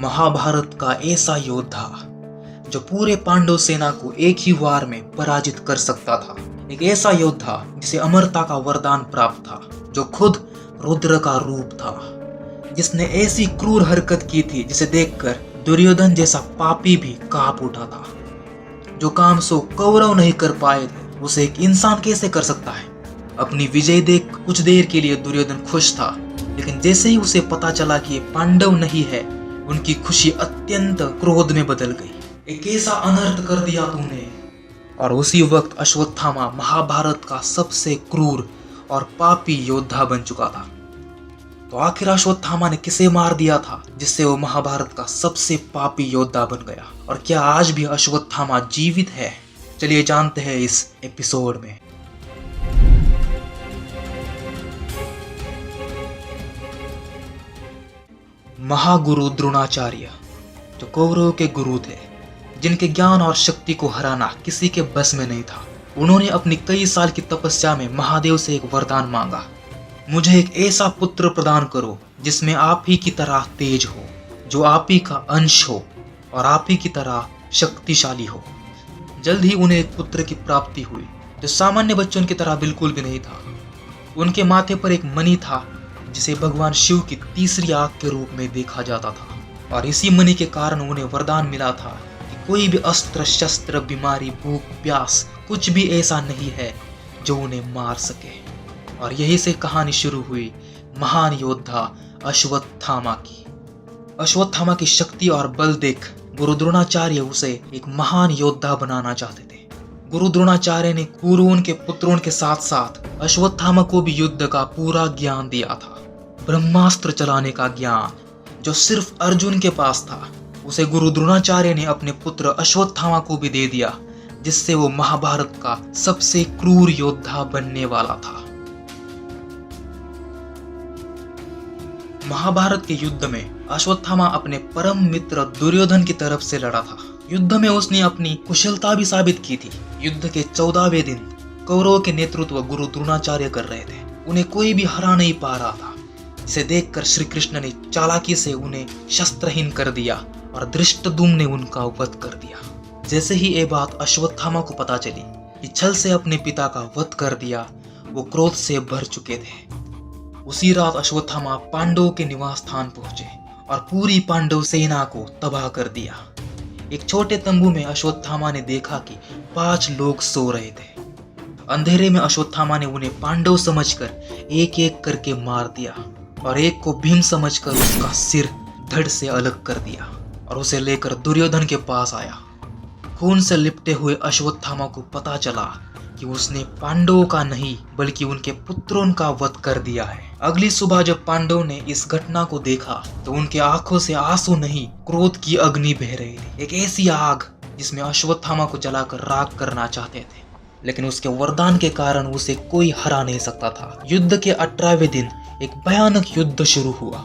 महाभारत का ऐसा योद्धा जो पूरे पांडव सेना को एक ही वार में पराजित कर सकता था। एक ऐसा योद्धा जिसे अमरता का वरदान प्राप्त था, जो खुद रुद्र का रूप था, जिसने ऐसी क्रूर हरकत की थी जिसे देखकर दुर्योधन जैसा पापी भी कांप उठा था। जो काम सो कौरव नहीं कर पाए थे, उसे एक इंसान कैसे कर सकता है। अपनी विजय देख कुछ देर के लिए दुर्योधन खुश था, लेकिन जैसे ही उसे पता चला कि ये पांडव नहीं है, उनकी खुशी अत्यंत क्रोध में बदल गई। एक ऐसा अनर्थ कर दिया तूने। और उसी वक्त अश्वत्थामा महाभारत का सबसे क्रूर और पापी योद्धा बन चुका था। तो आखिर अश्वत्थामा ने किसे मार दिया था जिससे वो महाभारत का सबसे पापी योद्धा बन गया? और क्या आज भी अश्वत्थामा जीवित है? चलिए जानते हैं इस एपिसोड में। महागुरु द्रोणाचार्य जो कौरवों के गुरु थे, जिनके ज्ञान और शक्ति को हराना किसी के बस में नहीं था, उन्होंने अपनी कई साल की तपस्या में महादेव से एक वरदान मांगा। मुझे एक ऐसा पुत्र प्रदान करो जिसमें आप ही की तरह तेज हो, जो आप ही का अंश हो और आप ही की तरह शक्तिशाली हो। जल्द ही उन्हें एक पुत्र की प्राप्ति हुई, जो सामान्य बच्चों की तरह बिल्कुल भी नहीं था। उनके माथे पर एक मणि था जिसे भगवान शिव की तीसरी आंख के रूप में देखा जाता था, और इसी मणि के कारण उन्हें वरदान मिला था कि कोई भी अस्त्र शस्त्र, बीमारी, भूख, प्यास, कुछ भी ऐसा नहीं है जो उन्हें मार सके। और यही से कहानी शुरू हुई महान योद्धा अश्वत्थामा की। अश्वत्थामा की शक्ति और बल देख गुरु द्रोणाचार्य उसे एक महान योद्धा बनाना चाहते थे। गुरु द्रोणाचार्य ने कुरुओं के पुत्रों के साथ साथ अश्वत्थामा को भी युद्ध का पूरा ज्ञान दिया था। ब्रह्मास्त्र चलाने का ज्ञान जो सिर्फ अर्जुन के पास था, उसे गुरु द्रोणाचार्य ने अपने पुत्र अश्वत्थामा को भी दे दिया, जिससे वो महाभारत का सबसे क्रूर योद्धा बनने वाला था। महाभारत के युद्ध में अश्वत्थामा अपने परम मित्र दुर्योधन की तरफ से लड़ा था। युद्ध में उसने अपनी कुशलता भी साबित की थी। युद्ध के 14वें दिन कौरवों के नेतृत्व गुरु द्रोणाचार्य कर रहे थे। उन्हें कोई भी हरा नहीं पा रहा था, जिसे देखकर श्री कृष्ण ने चालाकी से उन्हें शस्त्रहीन कर दिया और धृष्टद्युम्न ने उनका वध कर दिया। जैसे ही ये बात अश्वत्थामा को पता चली कि छल से अपने पिता का वध कर दिया, वो क्रोध से भर चुके थे। उसी रात अश्वत्थामा पांडवों के निवास स्थान पहुंचे और पूरी पांडव सेना को तबाह कर दिया। एक छोटे तंबू में अश्वत्थामा ने देखा कि 5 लोग सो रहे थे। अंधेरे में अश्वत्थामा ने उन्हें पांडव समझकर एक एक करके मार दिया और एक को भीम समझकर उसका सिर धड़ से अलग कर दिया और उसे लेकर दुर्योधन के पास आया। खून से लिपटे हुए अश्वत्थामा को पता चला कि उसने पांडवों का नहीं बल्कि उनके पुत्रों का वध कर दिया है। अगली सुबह जब पांडवों ने इस घटना को देखा तो उनके आंखों से आंसू नहीं, क्रोध की अग्नि बह रही थी। एक ऐसी आग जिसमें अश्वत्थामा को जलाकर राख करना चाहते थे, लेकिन उसके वरदान के कारण उसे कोई हरा नहीं सकता था। युद्ध के 18वें दिन एक भयानक युद्ध शुरू हुआ,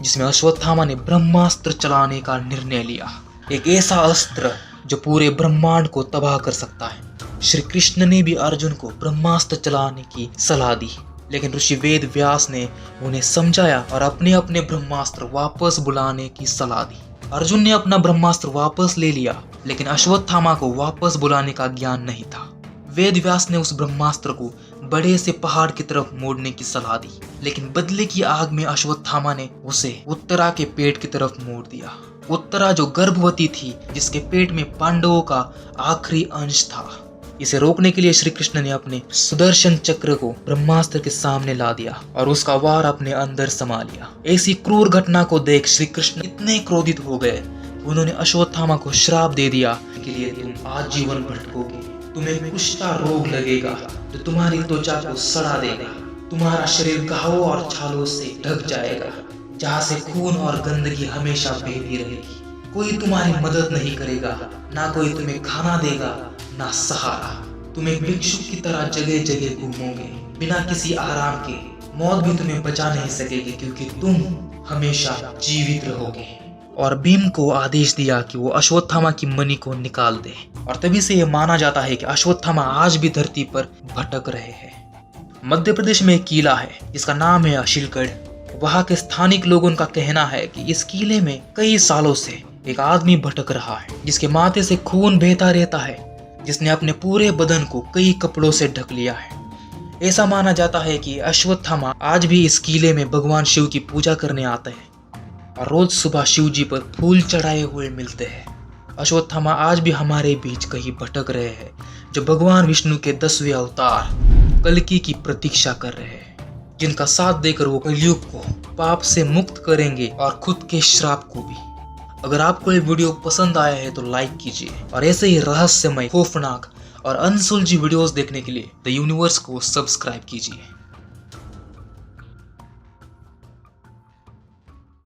जिसमें अश्वत्थामा ने ब्रह्मास्त्र चलाने का निर्णय लिया। एक ऐसा अस्त्र जो पूरे ब्रह्मांड को तबाह कर सकता है। श्री कृष्ण ने भी अर्जुन को ब्रह्मास्त्र चलाने की सलाह दी, लेकिन ऋषि वेद व्यास ने उन्हें समझाया और अपने अपने ब्रह्मास्त्र वापस बुलाने की सलाह दी। अर्जुन ने अपना ब्रह्मास्त्र वापस ले लिया, लेकिन अश्वत्थामा को वापस बुलाने का ज्ञान नहीं था। वेद व्यास ने उस ब्रह्मास्त्र को बड़े से पहाड़ की तरफ मोड़ने की सलाह दी, लेकिन बदले की आग में अश्वत्थामा ने उसे उत्तरा के पेट की तरफ मोड़ दिया। उत्तरा जो गर्भवती थी, जिसके पेट में पांडवों का आखिरी अंश था। इसे रोकने के लिए श्री कृष्ण ने अपने सुदर्शन चक्र को ब्रह्मास्त्र के सामने ला दिया और उसका वार अपने अंदर समा लिया। ऐसी क्रूर घटना को देख श्री कृष्ण इतने क्रोधित हो गए, उन्होंने अश्वत्थामा को श्राप दे दिया के लिए तुम आजीवन भटकोगे, तुम्हें कुष्ठा रोग लगेगा जो तुम्हारी त्वचा को सड़ा देगा, तुम्हारा शरीर घावों और छालों से ढक जाएगा, जहाँ से खून और गंदगी हमेशा बहती रहेगी। कोई तुम्हारी मदद नहीं करेगा, ना कोई तुम्हें खाना देगा, ना सहारा। तुम एक भिक्षुक की तरह जगह जगह घूमोगे बिना किसी आराम के। मौत भी तुम्हें बचा नहीं सकेगी, क्योंकि तुम हमेशा जीवित रहोगे। और भीम को आदेश दिया कि वो अश्वत्थामा की मणि को निकाल दे। और तभी से यह माना जाता है कि अश्वत्थामा आज भी धरती पर भटक रहे हैं। मध्य प्रदेश में एक किला है जिसका नाम है अशिलगढ़। वहाँ के स्थानिक लोगों का कहना है कि इस किले में कई सालों से एक आदमी भटक रहा है, जिसके माथे से खून बहता रहता है, जिसने अपने पूरे बदन को कई कपड़ों से ढक लिया है। ऐसा माना जाता है कि अश्वत्थामा आज भी इस किले में भगवान शिव की पूजा करने आते हैं और रोज सुबह शिव जी पर फूल चढ़ाए हुए मिलते हैं। अश्वत्थामा आज भी हमारे बीच कहीं भटक रहे हैं, जो भगवान विष्णु के 10वें अवतार कल्कि की प्रतीक्षा कर रहे हैं, जिनका साथ देकर वो कलयुग को पाप से मुक्त करेंगे और खुद के श्राप को भी। अगर आपको ये वीडियो पसंद आया है तो लाइक कीजिए और ऐसे ही रहस्यमय, खौफनाक और अनसुलझी वीडियोस देखने के लिए द यूनिवर्स को सब्सक्राइब कीजिए।